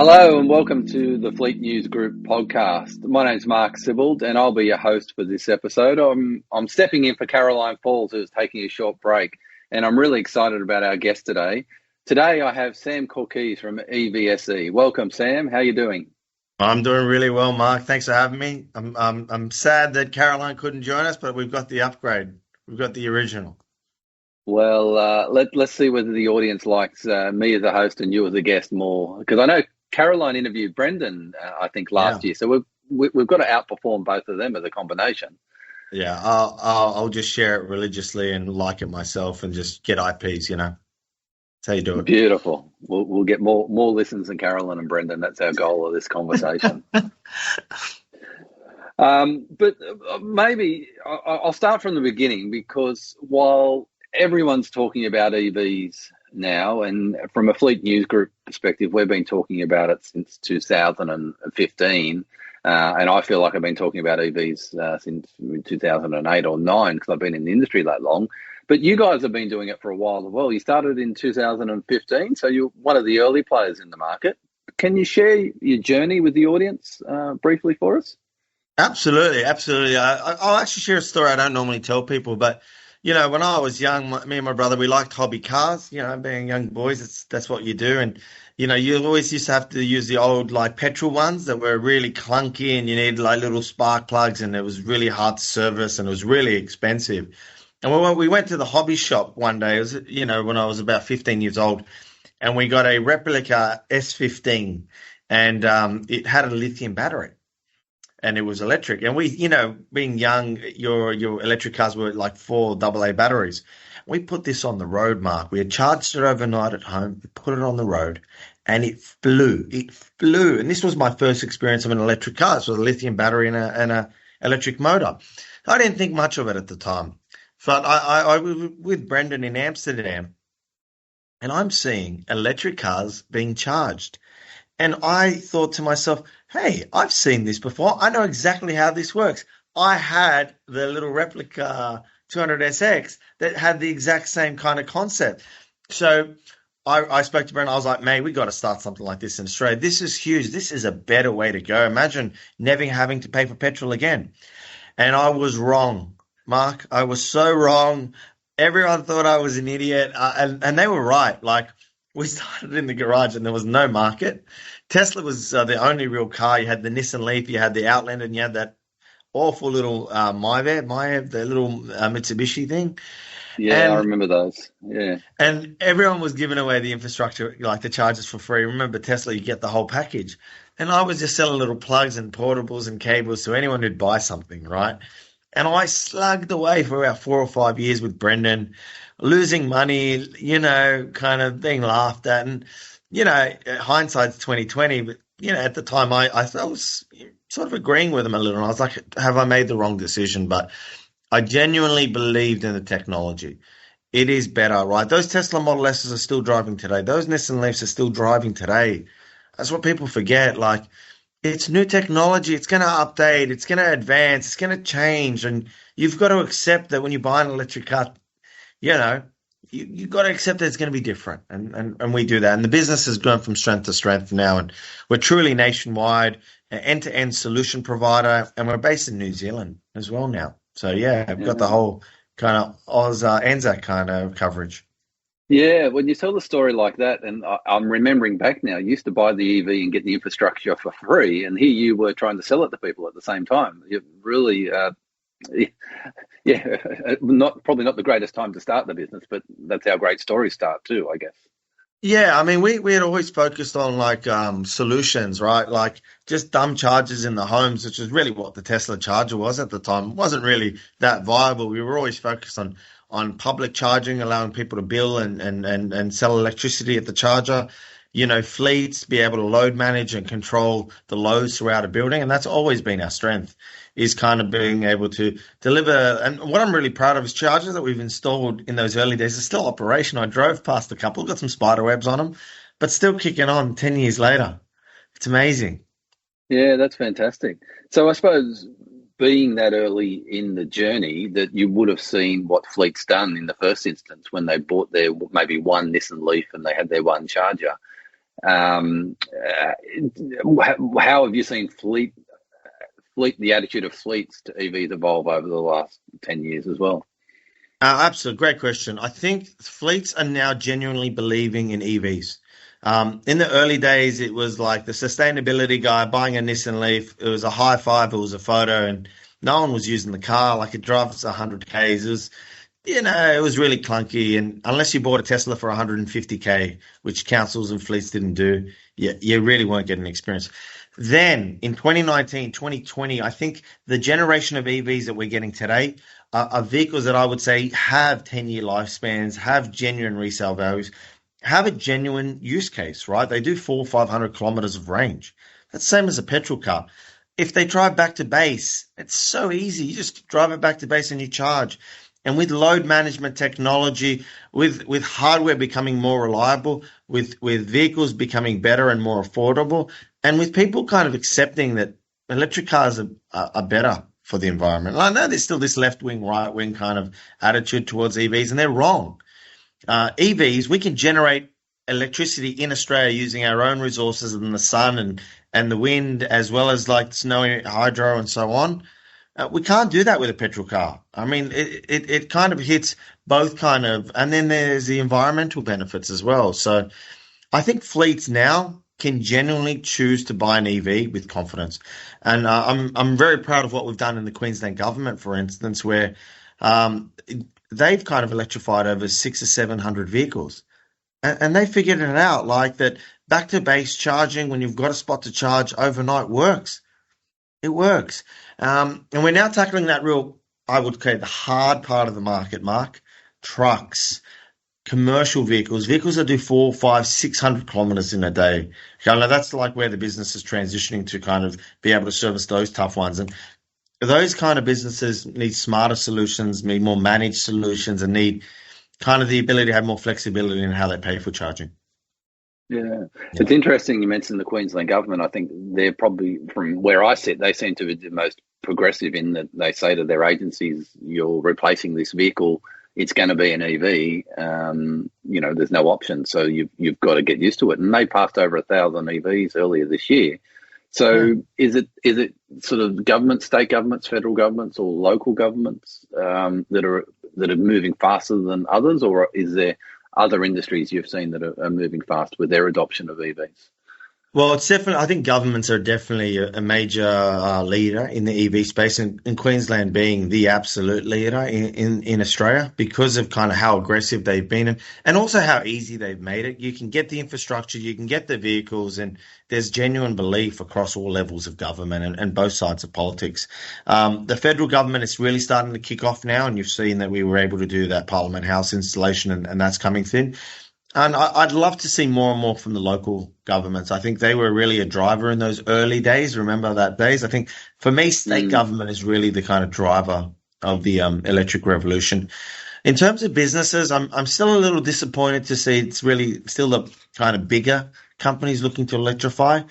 Hello and welcome to the Fleet News Group podcast. My name's Mark Sibbald and I'll be your host for this episode. I'm stepping in for Caroline Falls, who's taking a short break, and I'm really excited about our guest today. Today I have Sam Korkees from EVSE. Welcome, Sam. How are you doing? I'm doing really well, Mark. Thanks for having me. I'm sad that Caroline couldn't join us, but we've got the upgrade. We've got the original. Well, let's see whether the audience likes me as a host and you as a guest more, because I know Caroline interviewed Brendan, I think, Yeah, last year. So we've got to outperform both of them as a combination. yeah. I'll just share it religiously and like it myself and just get IPs. That's how you do Beautiful. We'll get more listens than Carolyn and Brendan. That's our goal of this conversation. it. But maybe I'll start from the beginning, because while everyone's talking about EVs now, and from a Fleet News Group perspective, we've been talking about it since 2015. And I feel like I've been talking about EVs since 2008 or 9, because I've been in the industry that long. But you guys have been doing it for a while as well. You started in 2015, so you're one of the early players in the market. Can you share your journey with the audience briefly for us? Absolutely, absolutely. I'll actually share a story I don't normally tell people, but when I was young, me and my brother, we liked hobby cars. Being young boys, that's what you do. And you always used to have to use the old like petrol ones that were really clunky, and you needed like little spark plugs, and it was really hard to service, and it was really expensive. And we went to the hobby shop one day. It was when I was about 15 years old, and we got a replica S15, and it had a lithium battery and it was electric. And we, being young, your electric cars were like 4 AA batteries. We put this on the road, Mark. We had charged it overnight at home, we put it on the road, and it flew. It flew. And this was my first experience of an electric car. It was a lithium battery and a electric motor. I didn't think much of it at the time. But I was with Brendan in Amsterdam, and I'm seeing electric cars being charged. And I thought to myself, hey, I've seen this before. I know exactly how this works. I had the little replica 200SX that had the exact same kind of concept. So I spoke to Brent. I was like, mate, we got to start something like this in Australia. This is huge. This is a better way to go. Imagine never having to pay for petrol again. And I was wrong, Mark. I was so wrong. Everyone thought I was an idiot. And they were right. Like, we started in the garage and there was no market. Tesla was the only real car. You had the Nissan Leaf, you had the Outlander, and you had that awful little Maive, the little Mitsubishi thing. Yeah, I And remember those. Yeah. and everyone was giving away the infrastructure, like the chargers for free. Remember Tesla, you get the whole package. And I was just selling little plugs and portables and cables to anyone who'd buy something, right? And I slugged away for about 4 or 5 years with Brendan, losing money, kind of being laughed at. And, hindsight's 2020, but, at the time I was sort of agreeing with him a little. And I was like, have I made the wrong decision? But I genuinely believed in the technology. It is better, right? Those Tesla Model S's are still driving today. Those Nissan Leafs are still driving today. That's what people forget. Like, it's new technology. It's going to update. It's going to advance. It's going to change. And you've got to accept that when you buy an electric car, you know, you've got to accept that it's going to be different. And we do that. And the business has gone from strength to strength now. And we're truly nationwide, an end-to-end solution provider. And we're based in New Zealand as well now. So, yeah, we've got the Yeah. whole kind of Oz, ANZAC kind of coverage. Yeah, when you tell the story like that, and I'm remembering back now, you used to buy the EV and get the infrastructure for free, and here you were trying to sell it to people at the same time. You really, yeah, not probably not the greatest time to start the business, but that's how great stories start too, I guess. Yeah, I mean, we had always focused on like solutions, right? Like just dumb chargers in the homes, which is really what the Tesla charger was at the time. It wasn't really that viable. We were always focused on public charging, allowing people to bill and sell electricity at the charger. Fleets be able to load manage and control the loads throughout a building, and that's always been our strength, is kind of being able to deliver. And what I'm really proud of is chargers that we've installed in those early days are still operational. I drove past a couple, got some spider webs on them, but still kicking on 10 years later. It's amazing. Yeah, that's fantastic. So I suppose being that early in the journey, that you would have seen what Fleet's done in the first instance when they bought their maybe one Nissan Leaf and they had their one charger. How have you seen the attitude of fleets to EVs evolve over the last 10 years as well? Absolutely. Great question. I think fleets are now genuinely believing in EVs. In the early days, it was like the sustainability guy buying a Nissan Leaf. It was a high five. It was a photo, and no one was using the car. Like it drives 100 Ks. It was really clunky. And unless you bought a Tesla for 150K, which councils and fleets didn't do, you really weren't getting experience. Then in 2019, 2020, I think the generation of EVs that we're getting today are vehicles that I would say have 10-year lifespans, have genuine resale values, have a genuine use case, right? They do 400 or 500 kilometers of range. That's the same as a petrol car. If they drive back to base, it's so easy. You just drive it back to base and you charge. And with load management technology, with hardware becoming more reliable, with vehicles becoming better and more affordable, and with people kind of accepting that electric cars are better for the environment. And I know there's still this left-wing, right-wing kind of attitude towards EVs, and they're wrong. EVs, we can generate electricity in Australia using our own resources and the sun and the wind, as well as like snow, hydro, and so on. We can't do that with a petrol car. I mean, it kind of hits both kind of, and then there's the environmental benefits as well. So I think fleets now can genuinely choose to buy an EV with confidence. And I'm very proud of what we've done in the Queensland government, for instance, where they've kind of electrified over 600 or 700 vehicles. And they figured it out, like that back to base charging when you've got a spot to charge overnight works. It works. And we're now tackling that real, I would say, the hard part of the market, Mark. Trucks, commercial vehicles that do 400, 500, 600 kilometers in a day. Now that's like where the business is transitioning to kind of be able to service those tough ones. And those kind of businesses need smarter solutions, need more managed solutions, and need kind of the ability to have more flexibility in how they pay for charging. Yeah. It's interesting you mentioned the Queensland government. I think they're probably, from where I sit, they seem to be the most progressive in that they say to their agencies, you're replacing this vehicle, it's going to be an EV. There's no option. So you've got to get used to it. And they passed over 1,000 EVs earlier this year. So is it sort of government, state governments, federal governments, or local governments that are moving faster than others, or is there other industries you've seen that are moving fast with their adoption of EVs? Well, it's definitely, I think governments are definitely a major leader in the EV space, and Queensland being the absolute leader in Australia because of kind of how aggressive they've been and also how easy they've made it. You can get the infrastructure, you can get the vehicles, and there's genuine belief across all levels of government and both sides of politics. The federal government is really starting to kick off now, and you've seen that we were able to do that Parliament House installation, and that's coming thin. And I'd love to see more and more from the local governments. I think they were really a driver in those early days. Remember that days? I think for me, state government is really the kind of driver of the electric revolution. In terms of businesses, I'm still a little disappointed to see it's really still the kind of bigger companies looking to electrify.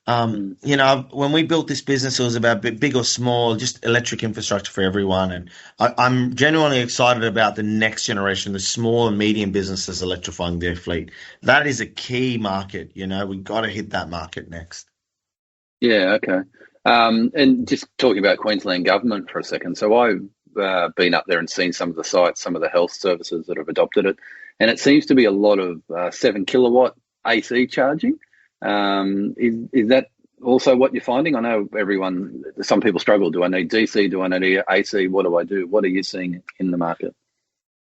When we built this business, it was about big or small, just electric infrastructure for everyone. And I'm genuinely excited about the next generation, the small and medium businesses electrifying their fleet. That is a key market. We've got to hit that market next. Yeah, okay. And just talking about Queensland government for a second. So I've been up there and seen some of the sites, some of the health services that have adopted it. And it seems to be a lot of 7 kilowatt AC charging. Is that also what you're finding? I know some people struggle. Do I need DC? Do I need AC? What do I do? What are you seeing in the market?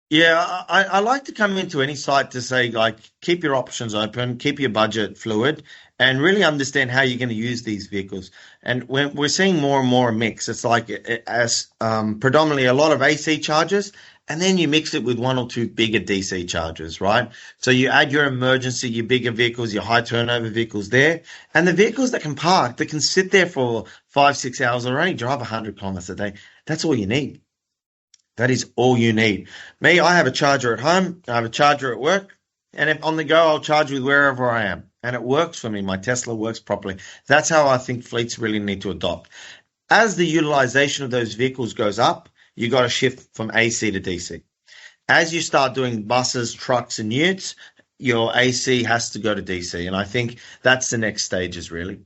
Yeah, I like to come into any site to say, like, keep your options open, keep your budget fluid, and really understand how you're going to use these vehicles. And we're seeing more and more a mix. It's like as predominantly a lot of AC chargers, and then you mix it with one or two bigger DC chargers, right? So you add your emergency, your bigger vehicles, your high turnover vehicles there, and the vehicles that can park, that can sit there for 5-6 hours or only drive 100 kilometers a day. That's all you need. That is all you need. Me, I have a charger at home, I have a charger at work, and if on the go, I'll charge with wherever I am. And it works for me. My Tesla works properly. That's how I think fleets really need to adopt. As the utilization of those vehicles goes up, you got to shift from AC to DC. As you start doing buses, trucks, and utes, your AC has to go to DC. And I think that's the next stages, really.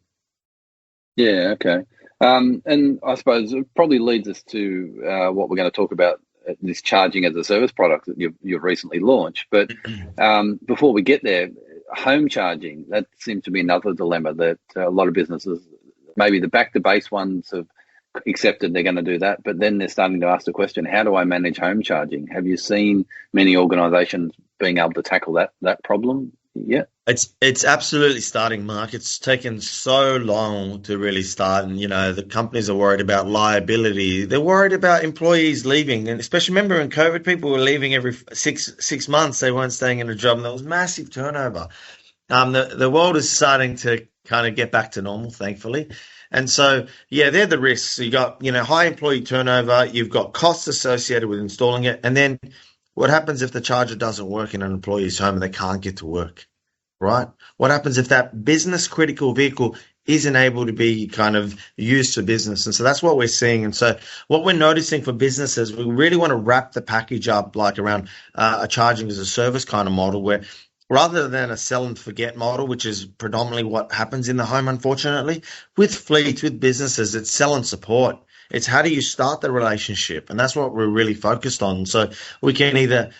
Yeah, okay. And I suppose it probably leads us to what we're going to talk about, this charging as a service product that you've recently launched. But before we get there, home charging, that seems to be another dilemma that a lot of businesses, maybe the back to base ones, have accepted they're going to do that, but then they're starting to ask the question, how do I manage home charging? Have you seen many organizations being able to tackle that problem yet? It's absolutely starting, Mark. It's taken so long to really start, and the companies are worried about liability. They're worried about employees leaving, and especially remember in COVID, people were leaving every six months. They weren't staying in a job, and there was massive turnover. The world is starting to kind of get back to normal, thankfully. And so, yeah, they're the risks. You got, high employee turnover. You've got costs associated with installing it, and then what happens if the charger doesn't work in an employee's home and they can't get to work? Right? What happens if that business critical vehicle isn't able to be kind of used for business? And so that's what we're seeing. And so what we're noticing for businesses, we really want to wrap the package up like around a charging as a service kind of model, where rather than a sell and forget model, which is predominantly what happens in the home, unfortunately, with fleets, with businesses, it's sell and support. It's how do you start the relationship? And that's what we're really focused on. So we can either,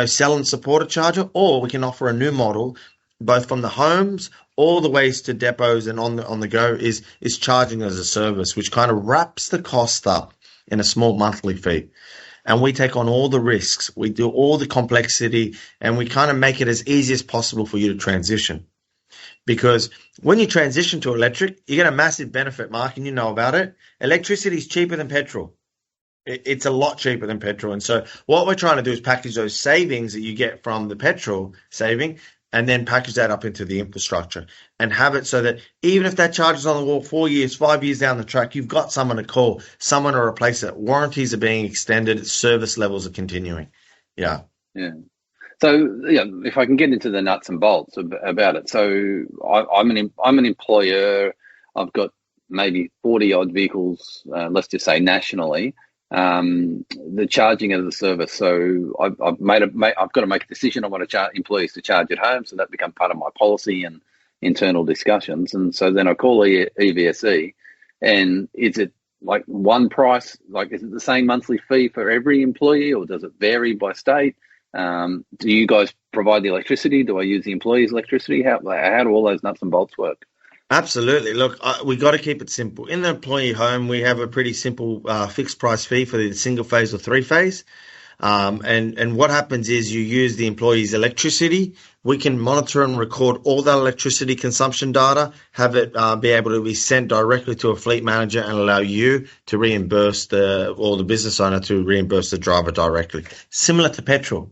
sell and support a charger, or we can offer a new model, both from the homes all the ways to depots and on the go, is charging as a service, which kind of wraps the cost up in a small monthly fee. And we take on all the risks. We do all the complexity, and we kind of make it as easy as possible for you to transition. Because when you transition to electric, you get a massive benefit, Mark, and you know about it. Electricity is cheaper than petrol. It's a lot cheaper than petrol. And so what we're trying to do is package those savings that you get from the petrol saving, and then package that up into the infrastructure and have it so that even if that charge is on the wall 4 years, 5 years down the track, you've got someone to call, someone to replace it. Warranties are being extended, service levels are continuing. Yeah. Yeah. So, if I can get into the nuts and bolts about it. So I'm an employer. I've got maybe 40 odd vehicles, let's just say nationally. The charging as a service. So I've got to make a decision. I want to charge employees to charge at home, so that becomes part of my policy and internal discussions. And so then I call EVSE, and is it like one price? Like, is it the same monthly fee for every employee, or does it vary by state? Do you guys provide the electricity? Do I use the employees' electricity? How do all those nuts and bolts work? Absolutely. Look, we got to keep it simple. In the employee home, we have a pretty simple fixed price fee for the single phase or three phase. And what happens is you use the employee's electricity. We can monitor and record all that electricity consumption data, have it be able to be sent directly to a fleet manager, and allow you to reimburse the business owner to reimburse the driver directly, similar to petrol.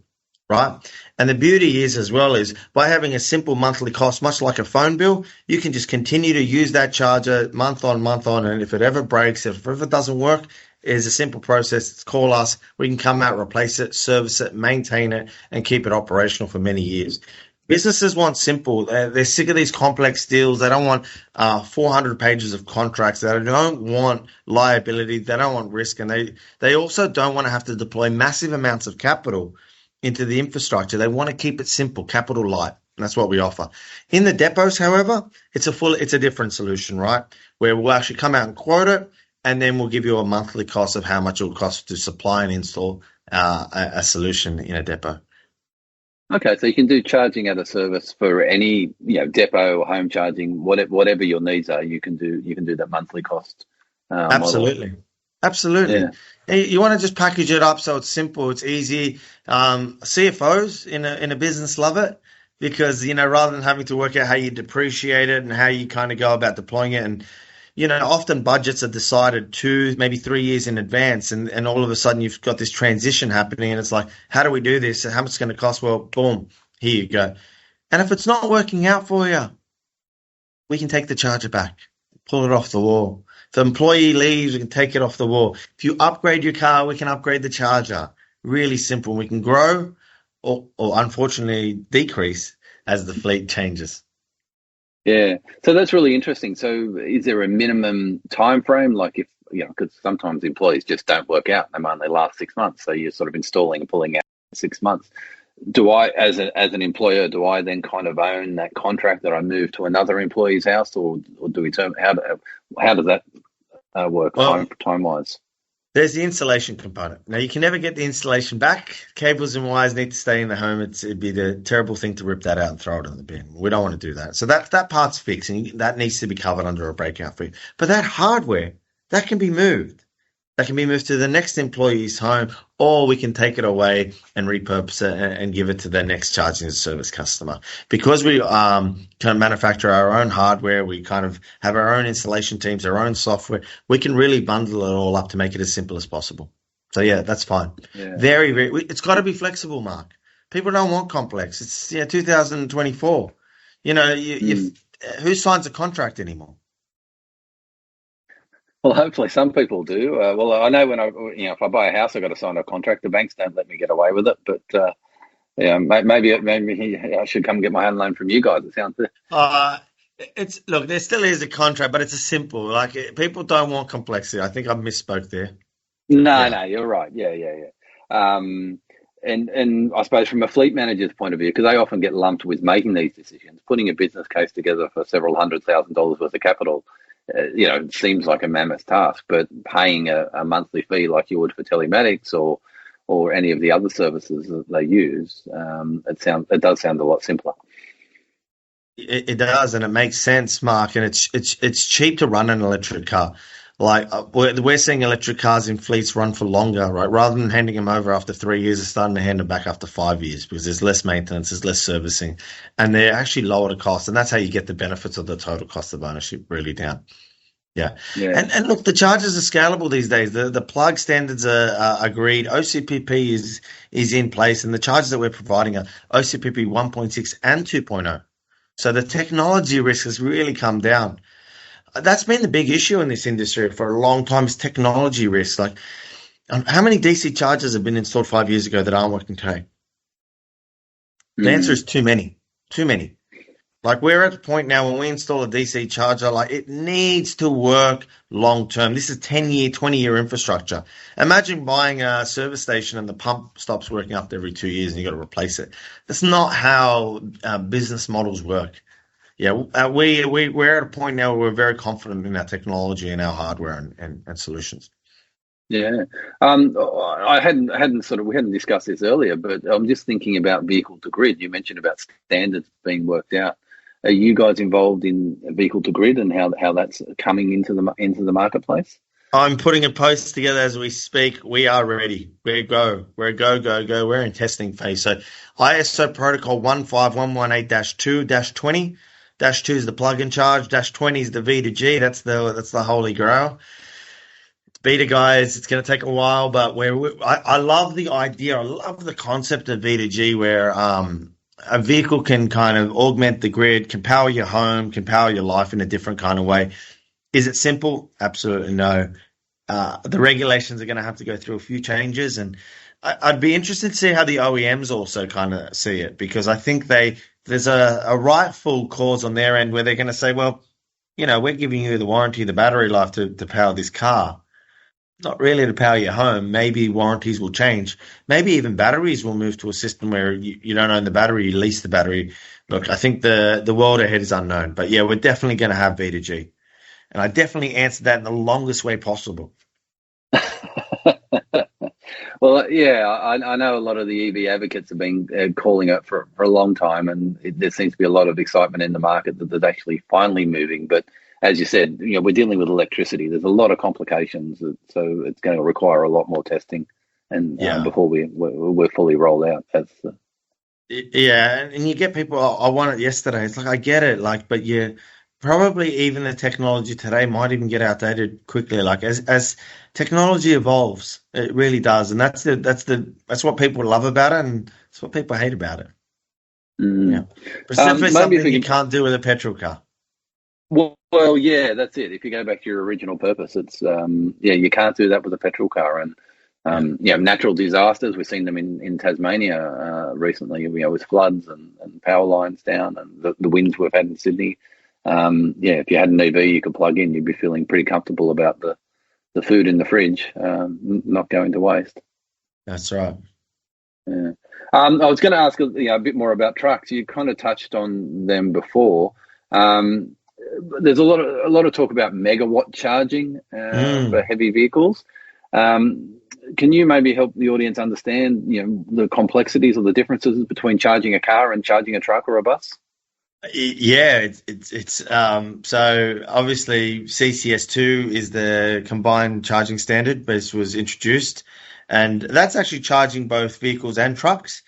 Right. And the beauty is as well is by having a simple monthly cost, much like a phone bill, you can just continue to use that charger month on. And if it ever breaks, if it ever doesn't work, it's a simple process. It's call us. We can come out, replace it, service it, maintain it, and keep it operational for many years. Businesses want simple. They're sick of these complex deals. They don't want 400 pages of contracts. They don't want liability. They don't want risk. And they also don't want to have to deploy massive amounts of capital into the infrastructure. They want to keep it simple, capital light. And that's what we offer. In the depots, however, it's a different solution, right? Where we'll actually come out and quote it, and then we'll give you a monthly cost of how much it will cost to supply and install a solution in a depot. Okay, so you can do charging as a service for any depot or home charging, whatever your needs are. You can do that monthly cost. Absolutely. Model. Absolutely. Yeah. You want to just package it up so it's simple, it's easy. CFOs in a business love it because, rather than having to work out how you depreciate it and how you kind of go about deploying it. And, often budgets are decided 2, maybe 3 years in advance. And all of a sudden you've got this transition happening and it's like, how do we do this? How much it's going to cost? Well, boom, here you go. And if it's not working out for you, we can take the charger back, pull it off the wall. If the employee leaves, we can take it off the wall. If you upgrade your car, we can upgrade the charger. Really simple. We can grow or unfortunately decrease as the fleet changes. Yeah. So that's really interesting. So is there a minimum time frame? Like if, because sometimes employees just don't work out. They might only last 6 months. So you're sort of installing and pulling out 6 months. do I, as an employer, do I then kind of own that contract that I move to another employee's house, or do we term how does that work Well, time wise? there's the installation component. Now, you can never get the installation back. Cables and wires need to stay in the home. It'd be the terrible thing to rip that out and throw it in the bin. We don't want to do that. So that part's fixed, and that needs to be covered under a breakout fee. But that hardware, that can be moved. That can be moved to the next employee's home, or we can take it away and repurpose it and give it to the next charging service customer. Because we kind of manufacture our own hardware, we kind of have our own installation teams, our own software. We can really bundle it all up to make it as simple as possible. So yeah, that's fine. Yeah. It's got to be flexible, Mark. People don't want complex. It's 2024. Who signs a contract anymore? Well, hopefully some people do. Well, I know if I buy a house, I've got to sign a contract. The banks don't let me get away with it, but yeah, maybe I should come get my own loan from you guys. It sounds good. Look, there still is a contract, but it's a simple. People don't want complexity. I think I misspoke there. No, you're right. Yeah. And I suppose from a fleet manager's point of view, because they often get lumped with making these decisions, putting a business case together for several $100,000 worth of capital. It seems like a mammoth task, but paying a monthly fee like you would for telematics or any of the other services that they use, it does sound a lot simpler. It does, and it makes sense, Mark. And it's cheap to run an electric car. We're seeing electric cars in fleets run for longer, right? Rather than handing them over after 3 years, they're starting to hand them back after 5 years because there's less maintenance, there's less servicing, and they're actually lower the cost. And that's how you get the benefits of the total cost of ownership really down. Yeah. And look, the charges are scalable these days. The plug standards are agreed. OCPP is in place, and the charges that we're providing are OCPP 1.6 and 2.0. So the technology risk has really come down. That's been the big issue in this industry for a long time is technology risk. How many DC chargers have been installed 5 years ago that aren't working today? The answer is too many. Too many. We're at the point now when we install a DC charger, it needs to work long term. This is 10-year, 20-year infrastructure. Imagine buying a service station and the pump stops working after every 2 years and you've got to replace it. That's not how business models work. Yeah, we're at a point now where we're very confident in our technology and our hardware and solutions. Yeah, I we hadn't discussed this earlier, but I'm just thinking about vehicle to grid. You mentioned about standards being worked out. Are you guys involved in vehicle to grid and how that's coming into the marketplace? I'm putting a post together as we speak. We are ready. We're go. We're in testing phase. So ISO protocol 15118-2-20. -2 is the plug-in charge. -20 is the V2G. That's the holy grail. It's beta, guys. It's going to take a while, but I love the idea. I love the concept of V2G where a vehicle can kind of augment the grid, can power your home, can power your life in a different kind of way. Is it simple? Absolutely no. The regulations are going to have to go through a few changes, and I'd be interested to see how the OEMs also kind of see it, because I think there's a rightful cause on their end where they're going to say, well, we're giving you the warranty, the battery life to power this car, not really to power your home. Maybe warranties will change. Maybe even batteries will move to a system where you don't own the battery, you lease the battery. Look, I think the world ahead is unknown, but yeah, we're definitely going to have V2G. And I definitely answered that in the longest way possible. Well, yeah, I know a lot of the EV advocates have been calling it for a long time, and there seems to be a lot of excitement in the market that they're actually finally moving. But as you said, we're dealing with electricity. There's a lot of complications, so it's going to require a lot more testing, and before we're fully rolled out. Yeah, and you get people. I want it yesterday. It's I get it, but yeah. Probably even the technology today might even get outdated quickly. As technology evolves, it really does, and that's what people love about it, and that's what people hate about it. Yeah, specifically something you can't do with a petrol car. Well, yeah, that's it. If you go back to your original purpose, it's you can't do that with a petrol car, and natural disasters. We've seen them in Tasmania recently. With floods and power lines down, and the winds we've had in Sydney. If you had an EV you could plug in, you'd be feeling pretty comfortable about the food in the fridge not going to waste. That's right. Yeah. I was going to ask a bit more about trucks. You kind of touched on them before. Um, there's a lot of talk about megawatt charging for Mm. heavy vehicles. Um, can you maybe help the audience understand, the complexities or the differences between charging a car and charging a truck or a bus? Yeah, it's so obviously CCS2 is the combined charging standard, which was introduced, and that's actually charging both vehicles and trucks.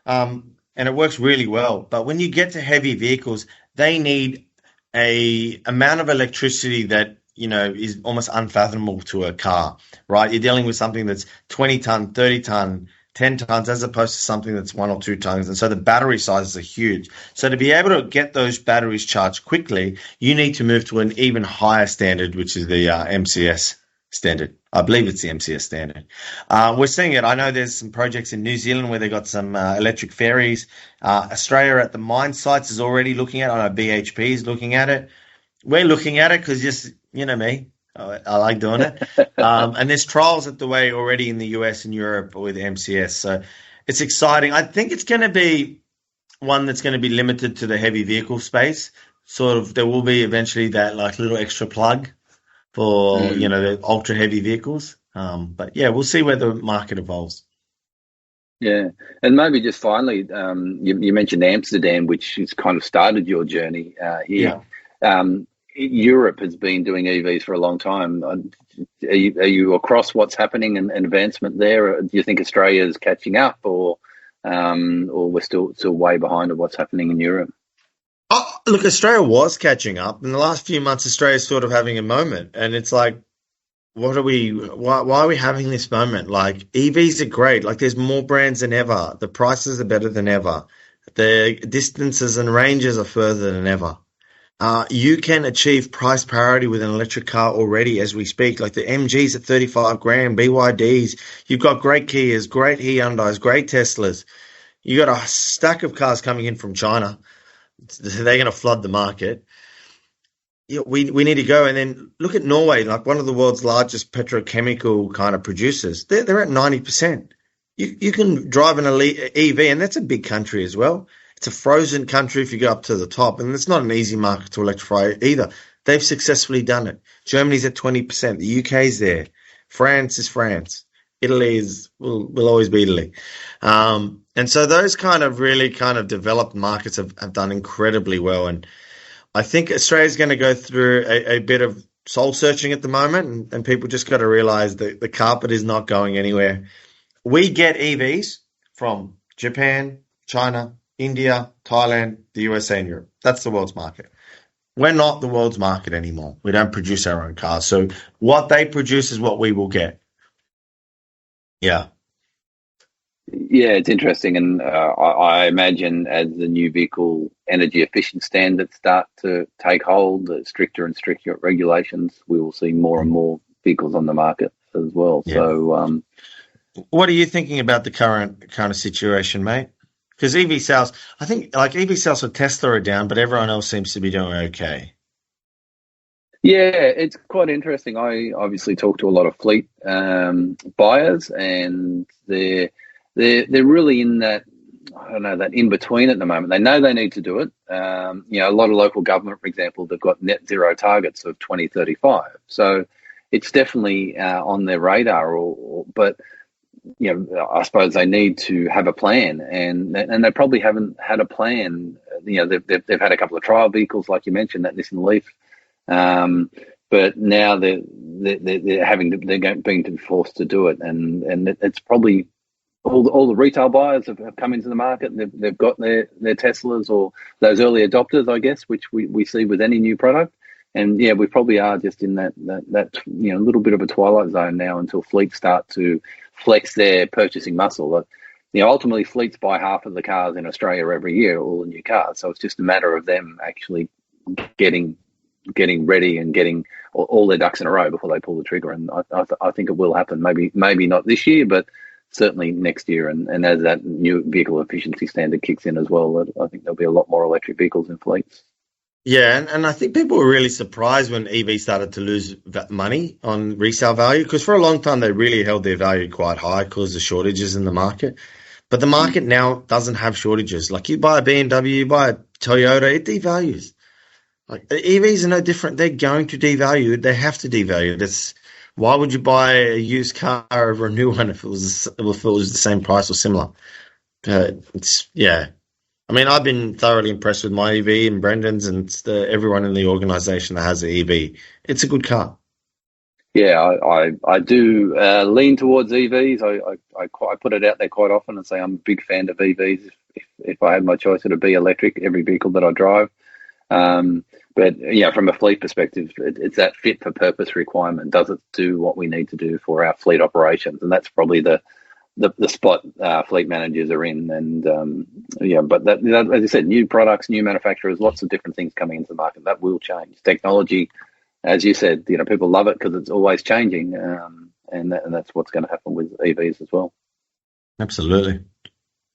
And it works really well. But when you get to heavy vehicles, they need a amount of electricity that, is almost unfathomable to a car, right? You're dealing with something that's 20 ton, 30 ton, 10 tons, as opposed to something that's 1 or 2 tons. And so the battery sizes are huge. So to be able to get those batteries charged quickly, you need to move to an even higher standard, which is the MCS standard. I believe it's the MCS standard. We're seeing it. I know there's some projects in New Zealand where they've got some electric ferries. Australia at the mine sites is already looking at it. I know BHP is looking at it. We're looking at it because just, me, I like doing it. And there's trials at the way already in the US and Europe with MCS. So it's exciting. I think it's going to be one that's going to be limited to the heavy vehicle space. Sort of, there will be eventually that like little extra plug for, Mm. the ultra heavy vehicles. But yeah, we'll see where the market evolves. Yeah, and maybe just finally, you mentioned Amsterdam, which has kind of started your journey here. Yeah. Europe has been doing EVs for a long time. Are you across what's happening and advancement there? Or do you think Australia is catching up, or we're still way behind of what's happening in Europe? Oh, look, Australia was catching up. In the last few months, Australia's sort of having a moment. And it's like, why are we having this moment? Like, EVs are great. Like, there's more brands than ever. The prices are better than ever. The distances and ranges are further than ever. You can achieve price parity with an electric car already as we speak. Like the MGs at 35 grand, BYDs. You've got great Kias, great Hyundais, great Teslas. You got a stack of cars coming in from China. They're going to flood the market. Yeah, we need to go and then look at Norway, like one of the world's largest petrochemical kind of producers. They're at 90%. You can drive an elite EV, and that's a big country as well. It's a frozen country if you go up to the top, and it's not an easy market to electrify either. They've successfully done it. Germany's at 20%. The UK's there. France is France. Italy will always be Italy. And so those kind of really kind of developed markets have done incredibly well. And I think Australia's going to go through a bit of soul searching at the moment, and people just got to realize that the carpet is not going anywhere. We get EVs from Japan, China, India, Thailand, the USA, and Europe. That's the world's market. We're not the world's market anymore. We don't produce our own cars. So what they produce is what we will get. Yeah. Yeah, it's interesting, and I imagine as the new vehicle energy efficient standards start to take hold, the stricter and stricter regulations, we will see more and more vehicles on the market as well. Yeah. So, what are you thinking about the current kind of situation, mate? Because EV sales, I think like EV sales for Tesla are down, but everyone else seems to be doing okay. yeah, it's quite interesting. I obviously talk to a lot of fleet buyers, and they're really in that, I don't know, that in between at the moment. They know they need to do it. A lot of local government, for example, they've got net zero targets of 2035. So it's definitely on their radar. But I suppose they need to have a plan, and they probably haven't had a plan. They've had a couple of trial vehicles, like you mentioned, that Nissan Leaf. But now they're being forced to do it, and it's probably all the retail buyers have come into the market. And they've got their Teslas or those early adopters, I guess, which we see with any new product. And yeah, we probably are just in that little bit of a twilight zone now until fleets start to flex their purchasing muscle. Ultimately, fleets buy half of the cars in Australia every year, all the new cars. So it's just a matter of them actually getting ready and getting all their ducks in a row before they pull the trigger. And I think it will happen. Maybe not this year, but certainly next year. And as that new vehicle efficiency standard kicks in as well, I think there'll be a lot more electric vehicles in fleets. Yeah, and I think people were really surprised when EV started to lose money on resale value, because for a long time they really held their value quite high because of the shortages in the market. But the market now doesn't have shortages. Like you buy a BMW, you buy a Toyota, it devalues. Like EVs are no different. They're going to devalue. They have to devalue. Why would you buy a used car over a new one if it was the same price or similar? Yeah. I mean, I've been thoroughly impressed with my EV and Brendan's and everyone in the organisation that has an EV. It's a good car. Yeah, I do lean towards EVs. I put it out there quite often and say I'm a big fan of EVs. If I had my choice, it'd be electric, every vehicle that I drive. But yeah, from a fleet perspective, it's that fit for purpose requirement. Does it do what we need to do for our fleet operations? And that's probably the spot fleet managers are in. And yeah, but that, as I said, new products, new manufacturers, lots of different things coming into the market. That will change. Technology, as you said, people love it because it's always changing, and that's what's going to happen with EVs as well. Absolutely.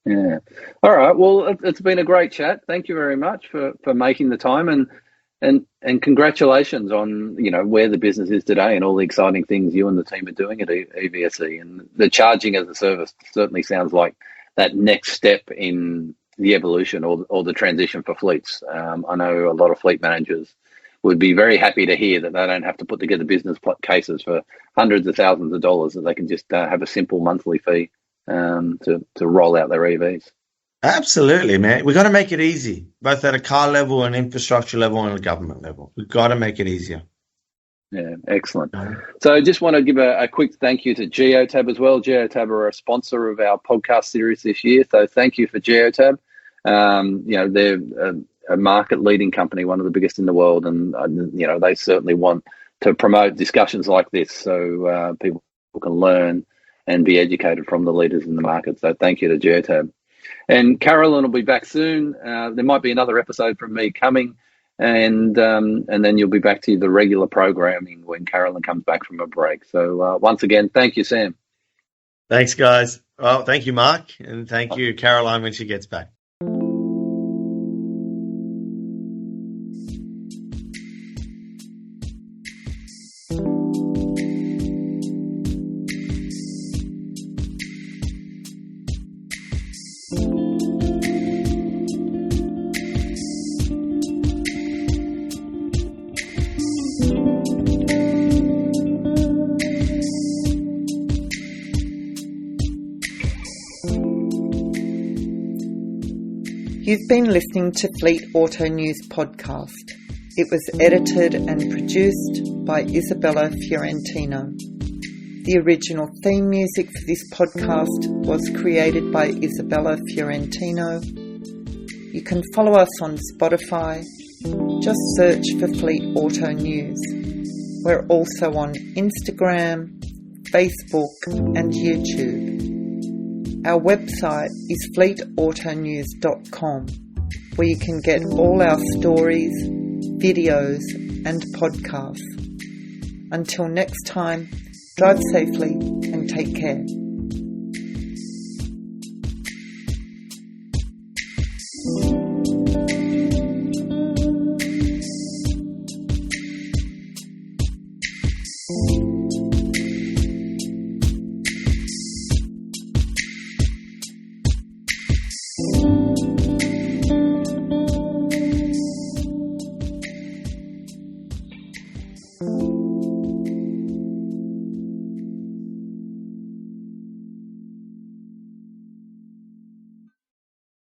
Yeah. All right. Well, it's been a great chat. Thank you very much for making the time, and congratulations on where the business is today and all the exciting things you and the team are doing at EVSE. And the charging as a service certainly sounds like that next step in the evolution or the transition for fleets. I know a lot of fleet managers would be very happy to hear that they don't have to put together business cases for hundreds of thousands of dollars, that they can just have a simple monthly fee to roll out their EVs. Absolutely, man. We've got to make it easy, both at a car level and infrastructure level and a government level. We've got to make it easier. Yeah, excellent. So I just want to give a quick thank you to Geotab as well. Geotab are a sponsor of our podcast series this year, so thank you for Geotab. They're a market-leading company, one of the biggest in the world, and they certainly want to promote discussions like this so people can learn and be educated from the leaders in the market. So thank you to Geotab. And Carolyn will be back soon. There might be another episode from me coming, and then you'll be back to the regular programming when Carolyn comes back from a break. So once again, thank you, Sam. Thanks, guys. Well, thank you, Mark, and thank you, Caroline, when she gets back. You've been listening to Fleet Auto News podcast. It was edited and produced by Isabella Fiorentino. The original theme music for this podcast was created by Isabella Fiorentino. You can follow us on Spotify. Just search for Fleet Auto News. We're also on Instagram, Facebook and YouTube. Our website is fleetautonews.com, where you can get all our stories, videos and podcasts. Until next time, drive safely and take care. Thank you.